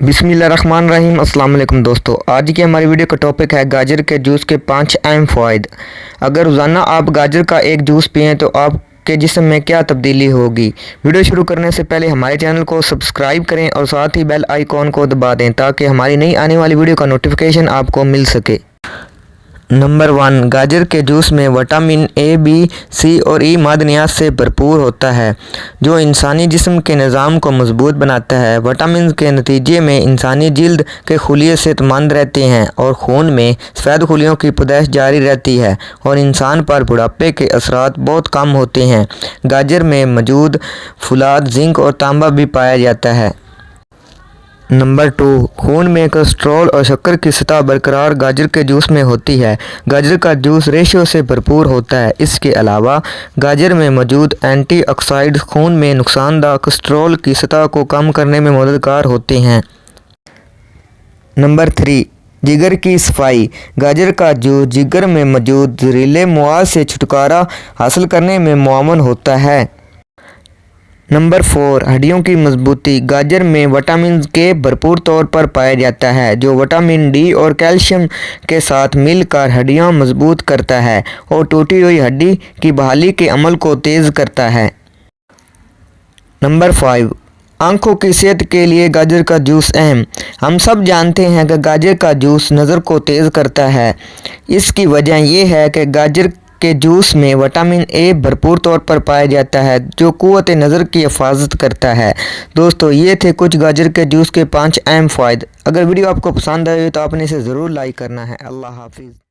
बिस्मिल्लाहिर्रहमानिर्रहीम। अस्सलाम वालेकुम दोस्तों, आज की हमारी वीडियो का टॉपिक है गाजर के जूस के 5 अहम फ़वाइद। अगर रोज़ाना आप गाजर का एक जूस पिएँ तो आपके जिस्म में क्या तब्दीली होगी। वीडियो शुरू करने से पहले हमारे चैनल को सब्सक्राइब करें और साथ ही बेल आइकॉन को दबा दें ताकि हमारी नई आने वाली वीडियो का नोटिफिकेशन आपको मिल सके। नंबर 1, गाजर के जूस में विटामिन ए, बी, सी और ई मादनियात से भरपूर होता है जो इंसानी जिस्म के निज़ाम को मजबूत बनाता है। विटामिन के नतीजे में इंसानी जिल्द के खुलिये सेहतमंद रहते हैं और खून में सफ़ेद खुलियों की पैदाइश जारी रहती है और इंसान पर बुढ़ापे के असरात बहुत कम होते हैं। गाजर में मौजूद फुलाद, जिंक और तांबा भी पाया जाता है। नंबर 2, खून में कोलेस्ट्रॉल और शक्कर की सतह बरकरार गाजर के जूस में होती है। गाजर का जूस रेशों से भरपूर होता है। इसके अलावा गाजर में मौजूद एंटीऑक्सीडेंट्स खून में नुकसानदेह कोलेस्ट्रॉल की सतह को कम करने में मददगार होते हैं। नंबर 3, जिगर की सफाई। गाजर का जूस जिगर में मौजूद जहरीले मवाद से छुटकारा हासिल करने में मुआवन होता है। नंबर 4, हड्डियों की मजबूती। गाजर में विटामिन के भरपूर तौर पर पाया जाता है जो विटामिन डी और कैल्शियम के साथ मिलकर हड्डियां मजबूत करता है और टूटी हुई हड्डी की बहाली के अमल को तेज़ करता है। नंबर 5, आँखों की सेहत के लिए गाजर का जूस अहम। हम सब जानते हैं कि गाजर का जूस नज़र को तेज़ करता है। इसकी वजह यह है कि गाजर के जूस में विटामिन ए भरपूर तौर पर पाया जाता है जो क़ुव्वत नज़र की हिफाजत करता है। दोस्तों, ये थे कुछ गाजर के जूस के 5 अहम फ़वाइद। अगर वीडियो आपको पसंद आए तो आपने इसे ज़रूर लाइक करना है। अल्लाह हाफिज़।